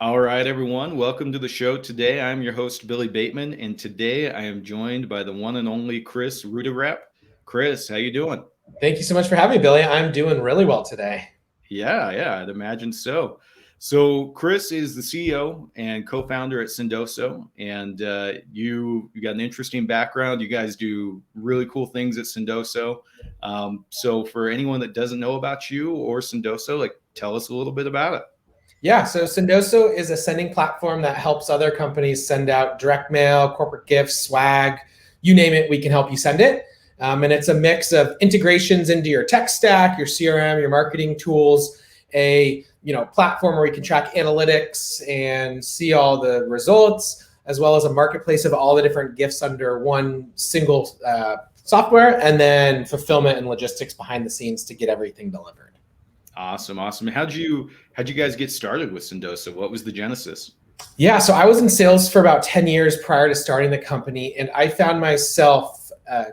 All right, everyone. Welcome to the show today. I'm your host, Billy Bateman, and today I am joined by the one and only Kris Rudeegraap. Kris, how you doing? Thank you so much for having me, Billy. I'm doing really well today. Yeah, I'd imagine so. So, Kris is the CEO and co-founder at Sendoso, and you got an interesting background. You guys do really cool things at Sendoso. So, for anyone that doesn't know about you or Sendoso, like tell us a little bit about it. Yeah, so Sendoso is a sending platform that helps other companies send out direct mail, corporate gifts, swag, you name it, we can help you send it. And it's a mix of integrations into your tech stack, your CRM, your marketing tools, a platform where we can track analytics and see all the results, as well as a marketplace of all the different gifts under one single software, and then fulfillment and logistics behind the scenes to get everything delivered. Awesome. How'd you guys get started with Sendoso? What was the genesis? Yeah, so I was in sales for about 10 years prior to starting the company, and I found myself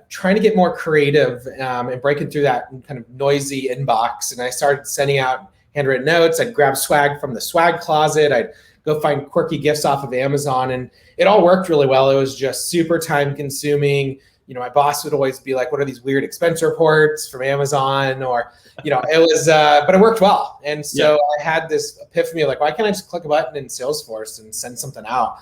trying to get more creative and breaking through that kind of noisy inbox. And I started sending out handwritten notes. I'd grab swag from the swag closet. I'd go find quirky gifts off of Amazon, and it all worked really well. It was just super time consuming. My boss would always be like, "What are these weird expense reports from Amazon?" Or, it was, but it worked well. And so I had this epiphany of like, why can't I just click a button in Salesforce and send something out?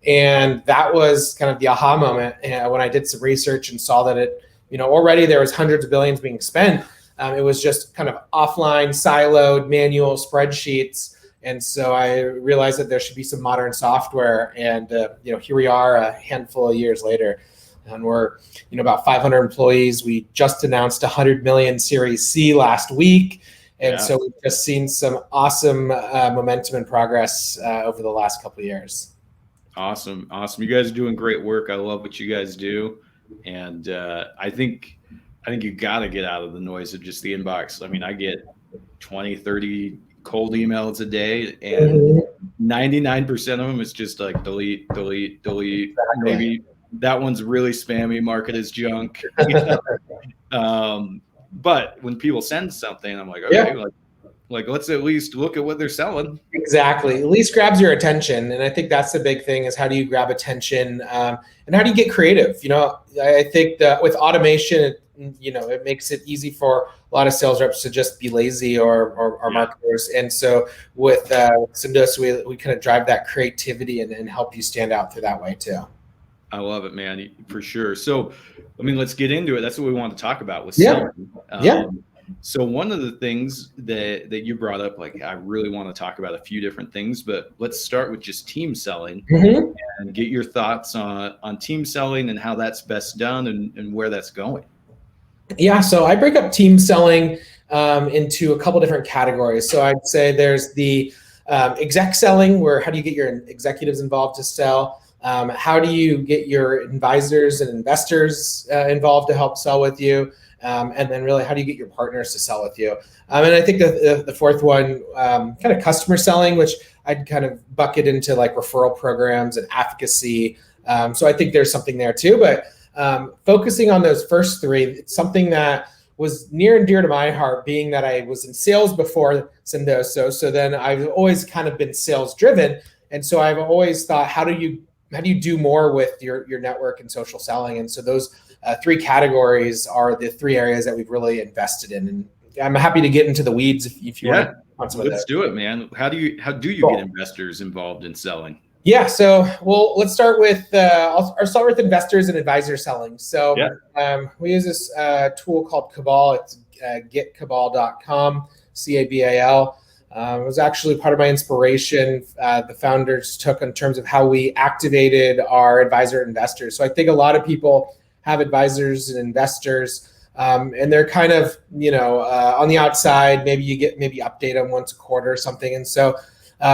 And that was kind of the aha moment when I did some research and saw that already there was hundreds of billions being spent. It was just kind of offline, siloed, manual spreadsheets. And so I realized that there should be some modern software. And, here we are a handful of years later. And we're, about 500 employees. We just announced 100 million Series C last week. And so we've just seen some awesome momentum and progress over the last couple of years. Awesome. You guys are doing great work. I love what you guys do. And I think you got to get out of the noise of just the inbox. I mean, I get 20, 30 cold emails a day, and 99% of them is just like delete. Exactly. Maybe that one's really spammy, market as junk. But when people send something, I'm like, okay, like let's at least look at what they're selling. Exactly. At least grabs your attention. And I think that's the big thing is how do you grab attention and how do you get creative? I think that with automation, it makes it easy for a lot of sales reps to just be lazy or marketers. And so with Sendoso, we kind of drive that creativity and help you stand out through that way too. I love it, man, for sure. So, let's get into it. That's what we want to talk about with selling. So one of the things that you brought up, like I really want to talk about a few different things, but let's start with just team selling and get your thoughts on team selling and how that's best done and where that's going. Yeah, so I break up team selling into a couple different categories. So I'd say there's the exec selling, where how do you get your executives involved to sell? How do you get your advisors and investors involved to help sell with you? And then really, how do you get your partners to sell with you? And I think the fourth one, kind of customer selling, which I'd kind of bucket into like referral programs and advocacy. So I think there's something there too. But focusing on those first three, it's something that was near and dear to my heart, being that I was in sales before Sendoso. So then I've always kind of been sales driven. And so I've always thought, how do you do more with your network and social selling? And so those three categories are the three areas that we've really invested in. And I'm happy to get into the weeds if you want. Let's do it, man. How do you get investors involved in selling? Yeah. So, let's start with, I'll start with investors and advisor selling. So we use this tool called Cabal. It's getcabal.com, CABAL. It was actually part of my inspiration the founders took in terms of how we activated our advisor investors. So I think a lot of people have advisors and investors, and they're kind of, on the outside, maybe update them once a quarter or something. And so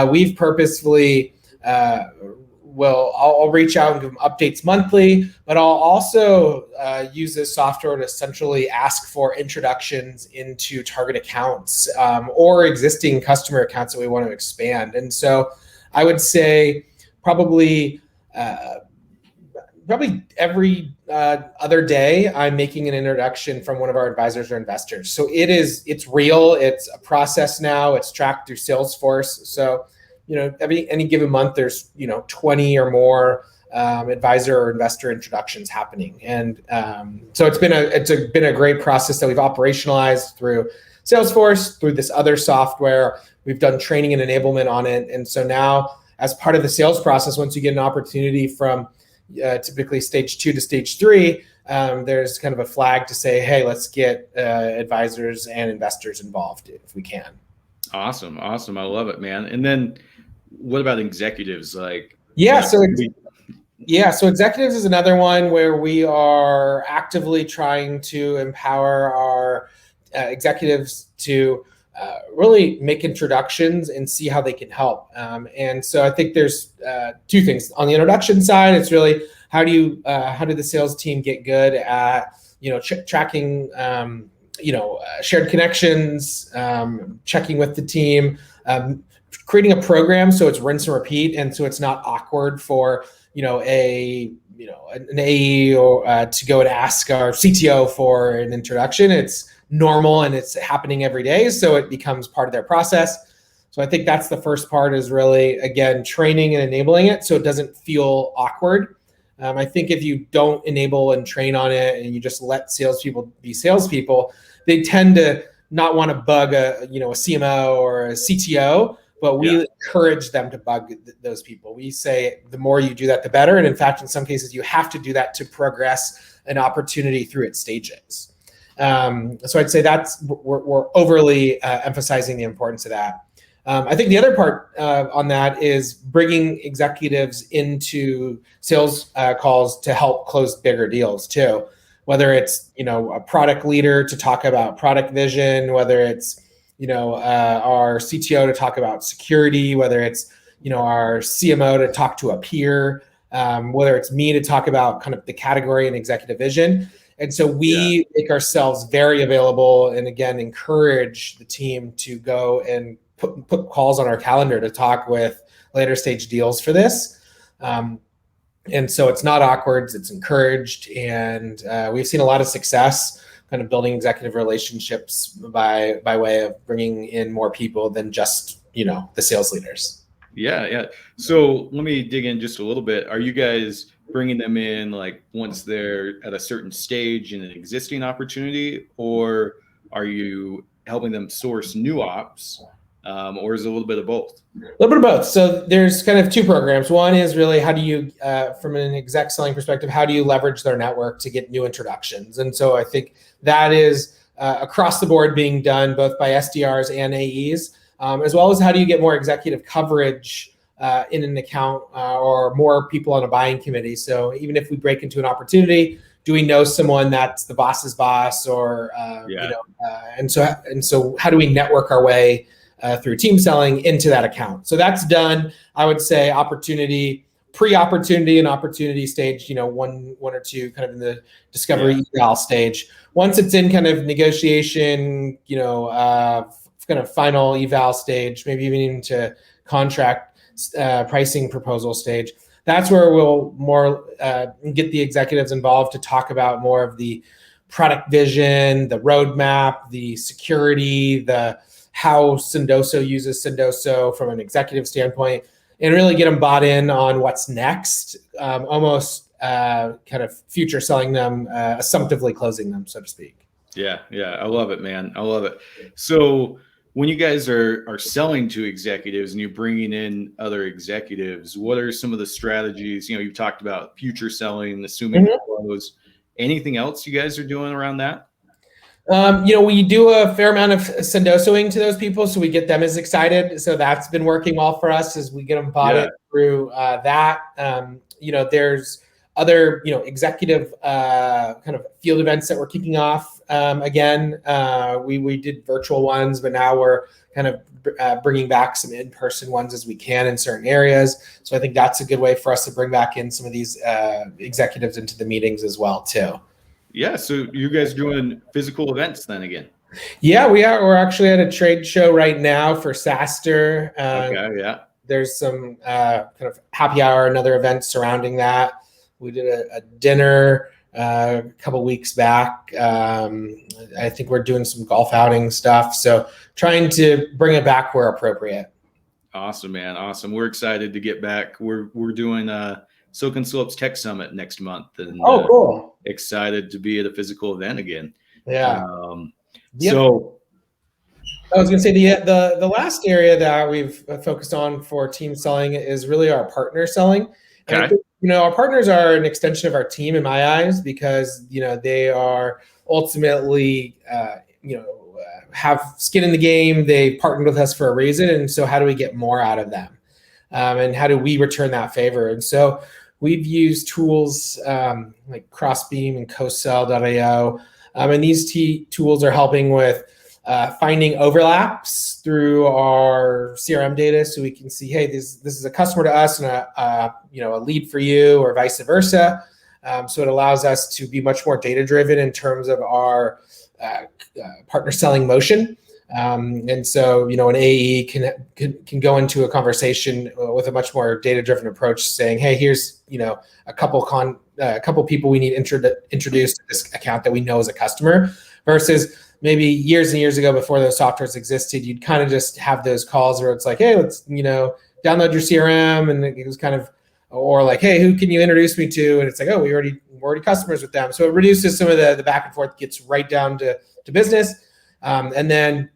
we've purposefully, I'll reach out and give them updates monthly, but I'll also use this software to essentially ask for introductions into target accounts or existing customer accounts that we want to expand. And so I would say probably every other day I'm making an introduction from one of our advisors or investors. So it's real. It's a process now. It's tracked through Salesforce. So any given month, there's 20 or more advisor or investor introductions happening, and so it's been a great process that we've operationalized through Salesforce, through this other software. We've done training and enablement on it, and so now, as part of the sales process, once you get an opportunity from typically stage 2 to stage 3, there's kind of a flag to say, hey, let's get advisors and investors involved if we can. Awesome. I love it, man. And then what about executives? So executives is another one where we are actively trying to empower our executives to really make introductions and see how they can help. And so I think there's 2 things. On the introduction side, it's really how do the sales team get good at tracking shared connections, checking with the team, creating a program so it's rinse and repeat, and so it's not awkward for an AE or to go and ask our CTO for an introduction. It's normal and it's happening every day, so it becomes part of their process. So I think that's the first part, is really, again, training and enabling it so it doesn't feel awkward. I think if you don't enable and train on it and you just let salespeople be salespeople, they tend to not want to bug a CMO or a CTO, but we encourage them to bug those people. We say the more you do that, the better. And in fact, in some cases, you have to do that to progress an opportunity through its stages. So I'd say we're overly emphasizing the importance of that. I think the other part on that is bringing executives into sales calls to help close bigger deals too. Whether it's a product leader to talk about product vision, whether it's our CTO to talk about security, whether it's our CMO to talk to a peer, whether it's me to talk about kind of the category and executive vision. And so we make ourselves very available, and again, encourage the team to go and put calls on our calendar to talk with later stage deals for this. And so it's not awkward, it's encouraged. And we've seen a lot of success kind of building executive relationships by way of bringing in more people than just, the sales leaders. Yeah. So let me dig in just a little bit. Are you guys bringing them in like once they're at a certain stage in an existing opportunity, or are you helping them source new ops, or is it a little bit of both? A little bit of both. So there's kind of 2 programs. One is really how do you, from an exec selling perspective, how do you leverage their network to get new introductions? And so I think that is across the board being done both by SDRs and AEs, as well as how do you get more executive coverage in an account or more people on a buying committee. So even if we break into an opportunity, do we know someone that's the boss's boss, or and so how do we network our way through team selling into that account? So that's done, I would say, opportunity, pre-opportunity and opportunity stage, one or 2 kind of in the discovery eval stage. Once it's in kind of negotiation, kind of final eval stage, maybe even into contract pricing proposal stage, that's where we'll more get the executives involved to talk about more of the product vision, the roadmap, the security, the how Sendoso uses Sendoso from an executive standpoint, and really get them bought in on what's next, almost kind of future selling them, assumptively closing them, so to speak. Yeah. I love it, man. I love it. So when you guys are selling to executives and you're bringing in other executives, what are some of the strategies? You've talked about future selling, assuming close. Anything else you guys are doing around that? We do a fair amount of Sendosoing to those people, so we get them as excited. So that's been working well for us as we get them bought in through that. There's other, executive kind of field events that we're kicking off. Again, we did virtual ones, but now we're kind of bringing back some in-person ones as we can in certain areas. So I think that's a good way for us to bring back in some of these executives into the meetings as well, too. Yeah, so you guys doing physical events then again? Yeah, we are. We're actually at a trade show right now for SaaStr. Okay, yeah. There's some kind of happy hour and other events surrounding that. We did a dinner a couple weeks back. I think we're doing some golf outing stuff. So trying to bring it back where appropriate. Awesome, man. Awesome. We're excited to get back. We're doing Silken Slopes Tech Summit next month, and Oh, cool. excited to be at a physical event again. Yeah. Yep. So I was going to say the last area that we've focused on for team selling is really our partner selling. And I okay. think, our partners are an extension of our team in my eyes because, they are ultimately, have skin in the game. They partnered with us for a reason. And so how do we get more out of them? And how do we return that favor? And so we've used tools like Crossbeam and CoSell.io. And these tools are helping with finding overlaps through our CRM data, so we can see, hey, this is a customer to us and a lead for you, or vice versa. So it allows us to be much more data driven in terms of our partner selling motion. And so, an AE can go into a conversation with a much more data driven approach, saying, hey, here's a couple people we need introduced to this account that we know as a customer, versus maybe years and years ago, before those softwares existed, you'd kind of just have those calls where it's like, hey, let's, download your CRM. And it was kind of, or like, hey, who can you introduce me to? And it's like, oh, we're already customers with them. So it reduces some of the back and forth, gets right down to business. And then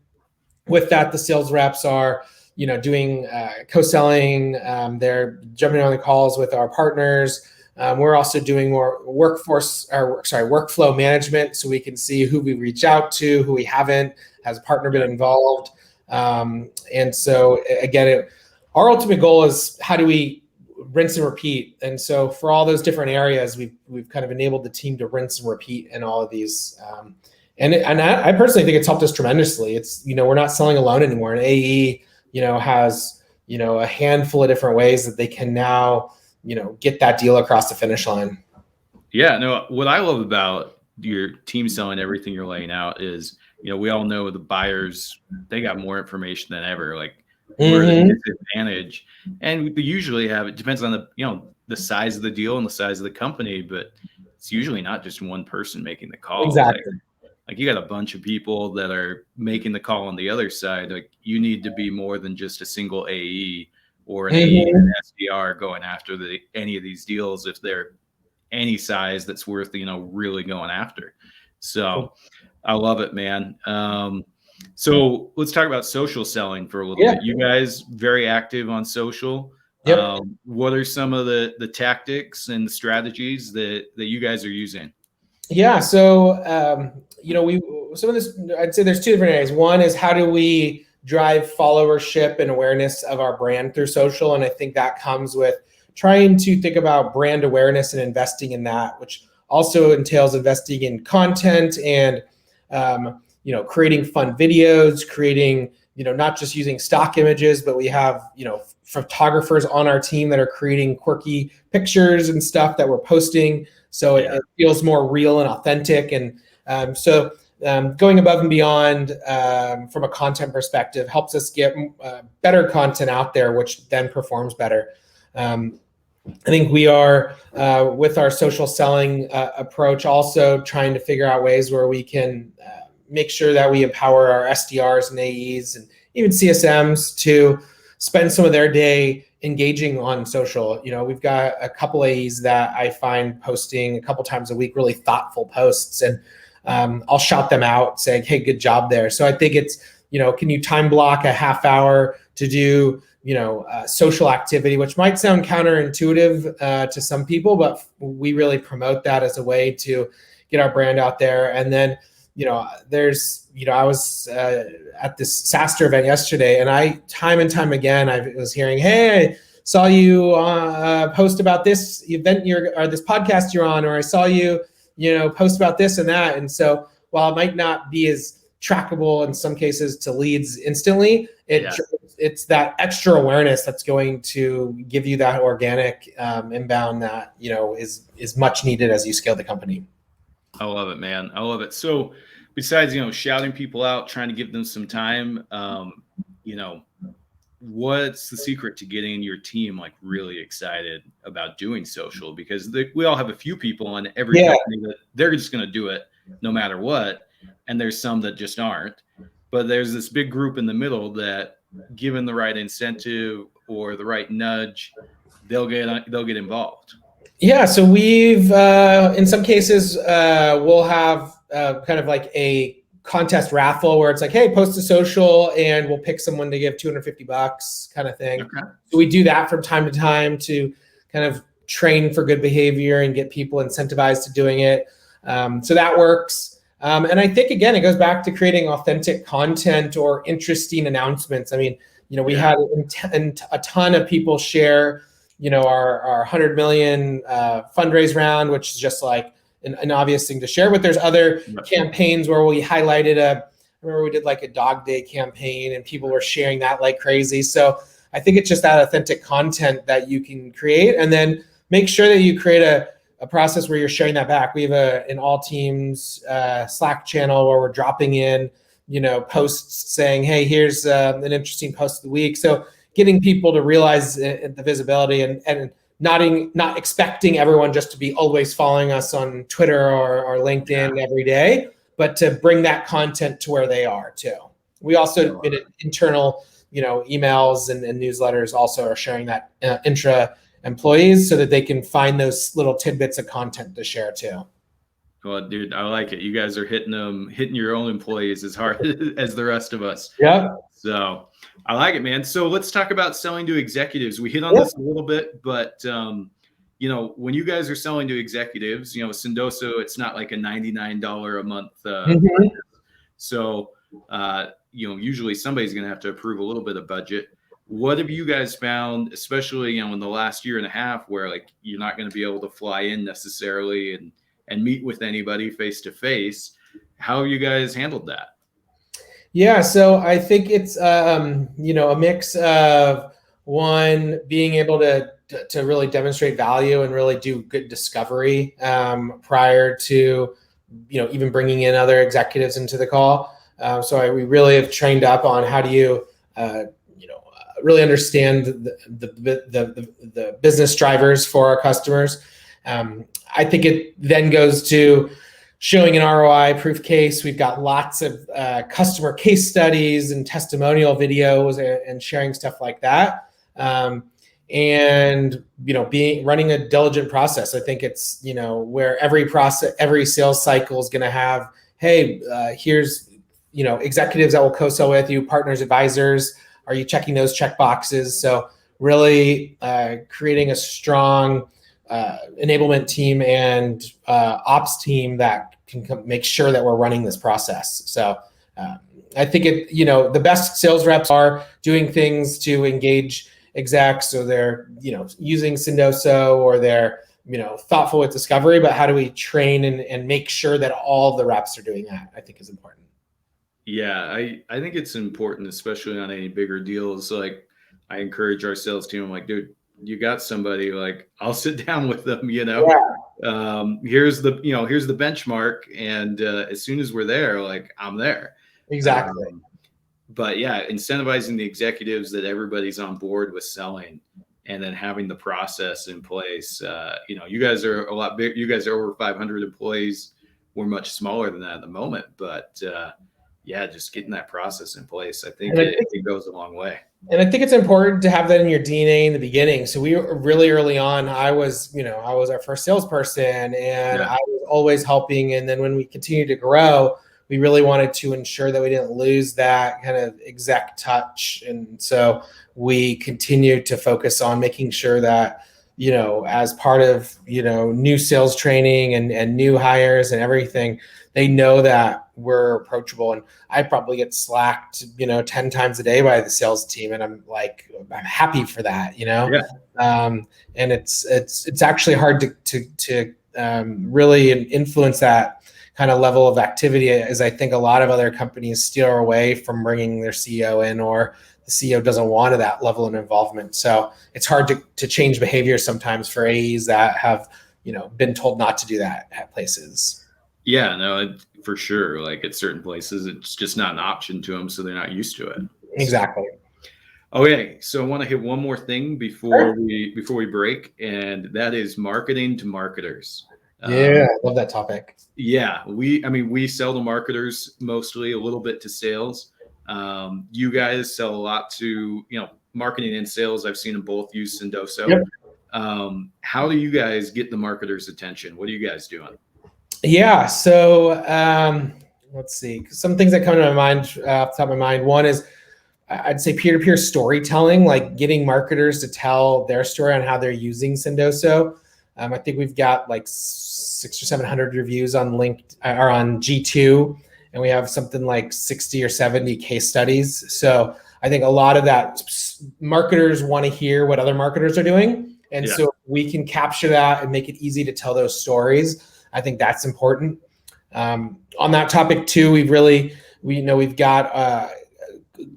with that, the sales reps are, doing co-selling. They're jumping on the calls with our partners. We're also doing more workflow management, so we can see who we reach out to, who we haven't, has a partner been involved. And so again, our ultimate goal is, how do we rinse and repeat? And so for all those different areas, we've kind of enabled the team to rinse and repeat in all of these. And I personally think it's helped us tremendously. It's, we're not selling alone anymore. An AE, has, a handful of different ways that they can now, get that deal across the finish line. Yeah, no, what I love about your team selling everything you're laying out is, we all know the buyers, they got more information than ever. Like, we're at a disadvantage. And we usually have, it depends on the size of the deal and the size of the company, but it's usually not just one person making the call. Exactly. Like you got a bunch of people that are making the call on the other side. Like, you need to be more than just a single AE or an AE and an SDR going after any of these deals, if they're any size that's worth, really going after. So I love it, man. So let's talk about social selling for a little bit. You guys very active on social. Yep. What are some of the tactics and the strategies that you guys are using? Yeah. So, some of this, I'd say there's two different areas. One is, how do we drive followership and awareness of our brand through social? And I think that comes with trying to think about brand awareness and investing in that, which also entails investing in content and, creating fun videos, creating, not just using stock images, but we have, photographers on our team that are creating quirky pictures and stuff that we're posting. So it feels more real and authentic. And going above and beyond from a content perspective helps us get better content out there, which then performs better. I think we are, with our social selling approach, also trying to figure out ways where we can make sure that we empower our SDRs and AEs and even CSMs to spend some of their day engaging on social. We've got a couple AEs that I find posting a couple times a week really thoughtful posts, and I'll shout them out saying, hey, good job there. So I think it's, can you time block a half hour to do, social activity, which might sound counterintuitive to some people, but we really promote that as a way to get our brand out there. And then, I was at this SaaStr event yesterday, and time and time again, I was hearing, hey, I saw you post about this event or this podcast you're on, or I saw you, post about this and that. And so while it might not be as trackable in some cases to leads instantly, it's that extra awareness that's going to give you that organic inbound that, is much needed as you scale the company. I love it, man. I love it. So besides, shouting people out, trying to give them some time, what's the secret to getting your team like really excited about doing social? Because we all have a few people on every company that they're just going to do it no matter what. And there's some that just aren't, but there's this big group in the middle that given the right incentive or the right nudge, they'll get involved. Yeah, so we've in some cases we'll have kind of like a contest raffle where it's like, hey, post to social and we'll pick someone to give $250 kind of thing. Okay. So we do that from time to time to kind of train for good behavior and get people incentivized to doing it. So that works. And I think, again, it goes back to creating authentic content or interesting announcements. I mean, we had a ton of people share, our 100 million fundraise round, which is just like an obvious thing to share. But there's other campaigns where we highlighted I remember we did like a dog day campaign and people were sharing that like crazy. So I think it's just that authentic content that you can create, and then make sure that you create a process where you're sharing that back. We have an all teams Slack channel where we're dropping in, posts saying, hey, here's an interesting post of the week. So getting people to realize the visibility and not expecting everyone just to be always following us on Twitter or LinkedIn every day, but to bring that content to where they are too. We also in internal, emails and newsletters also are sharing that intra employees so that they can find those little tidbits of content to share too. Well, dude, I like it. You guys are hitting your own employees as hard as the rest of us. Yeah. So I like it, man. So let's talk about selling to executives. We hit on this a little bit, but when you guys are selling to executives, Sendoso, it's not like a $99 a month. So, usually somebody's going to have to approve a little bit of budget. What have you guys found, especially, in the last year and a half, where like you're not going to be able to fly in necessarily and meet with anybody face to face? How have you guys handled that? Yeah, so I think it's a mix of one, being able to really demonstrate value and really do good discovery prior to even bringing in other executives into the call. We really have trained up on how do you really understand the business drivers for our customers. I think it then goes to showing an ROI proof case. We've got lots of customer case studies and testimonial videos and sharing stuff like that. And running a diligent process. I think it's where every sales cycle is going to have, hey, here's executives that will co-sell with you, partners, advisors. Are you checking those check boxes? So really creating a strong enablement team and ops team that can make sure that we're running this process. So I think the best sales reps are doing things to engage execs, so they're using Sendoso, or they're thoughtful with discovery. But how do we train and make sure that all the reps are doing that? I think is important. Yeah, I think it's important, especially on any bigger deals. Like, I encourage our sales team. I'm like, dude, you got somebody, like, I'll sit down with them, here's the benchmark. And as soon as we're there, like, I'm there. Exactly. But yeah, incentivizing the executives that everybody's on board with selling, and then having the process in place. You guys are a lot big. You guys are over 500 employees. We're much smaller than that at the moment, but just getting that process in place, I think it goes a long way. And I think it's important to have that in your DNA in the beginning. So we were really early on. I was our first salesperson, and I was always helping. And then when we continued to grow, we really wanted to ensure that we didn't lose that kind of exec touch. And so we continued to focus on making sure that, as part of, new sales training and new hires and everything, they know that we're approachable. And I probably get slacked, 10 times a day by the sales team. And I'm happy for that, and it's actually hard to really influence that kind of level of activity, as I think a lot of other companies steer away from bringing their CEO in, or the CEO doesn't want that level of involvement. So it's hard to change behavior sometimes for AEs that have, been told not to do that at places. Yeah, no, for sure. Like, at certain places, it's just not an option to them, so they're not used to it. Exactly. Okay, so I want to hit one more thing before we break, and that is marketing to marketers. Yeah, I love that topic. Yeah, we sell to marketers mostly, a little bit to sales. You guys sell a lot to, marketing and sales. I've seen them both use Sendoso. Yep. How do you guys get the marketers' attention? What are you guys doing? Yeah. So let's see. Some things that come to my mind off the top of my mind. One is I'd say peer-to-peer storytelling, like getting marketers to tell their story on how they're using Sendoso. I think we've got like 600 or 700 reviews on or on G2, and we have something like 60 or 70 case studies. So I think a lot of that marketers want to hear what other marketers are doing. And so we can capture that and make it easy to tell those stories. I think that's important. On that topic too, we've got a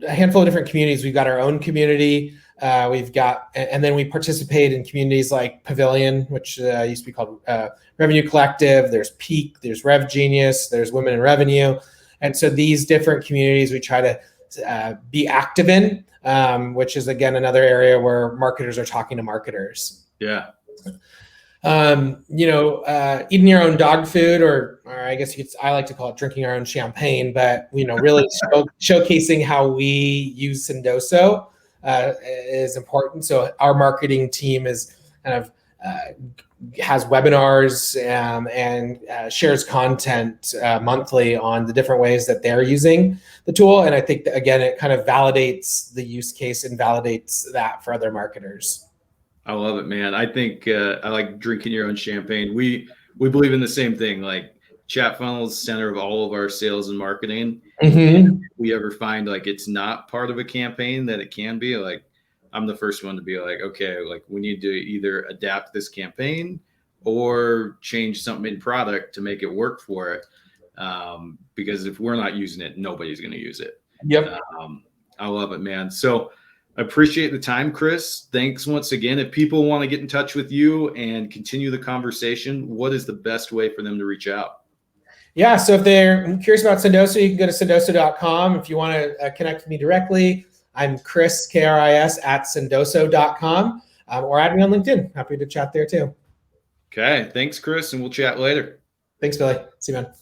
handful of different communities. We've got our own community. And then we participate in communities like Pavilion, which used to be called Revenue Collective. There's Peak, there's Rev Genius, there's Women in Revenue. And so these different communities we try to be active in, which is, again, another area where marketers are talking to marketers. Yeah. Eating your own dog food, or I guess I like to call it drinking our own champagne, but, really showcasing how we use Sendoso is important. So our marketing team is kind of has webinars and shares content monthly on the different ways that they're using the tool. And I think that, again, it kind of validates the use case and validates that for other marketers. I love it, man. I think I like drinking your own champagne. We believe in the same thing. Like, chat funnels, center of all of our sales and marketing. Mm-hmm. If we ever find like it's not part of a campaign that it can be, like, I'm the first one to be like, okay, like, we need to either adapt this campaign or change something in product to make it work for it. Because if we're not using it, nobody's going to use it. Yep. I love it, man. So I appreciate the time, Kris. Thanks once again. If people want to get in touch with you and continue the conversation, what is the best way for them to reach out? Yeah, so if they're curious about Sendoso, you can go to sendoso.com. If you want to connect with me directly, I'm Kris, Kris, at sendoso.com, or add me on LinkedIn. Happy to chat there too. Okay, thanks, Kris, and we'll chat later. Thanks, Billy. See you, man.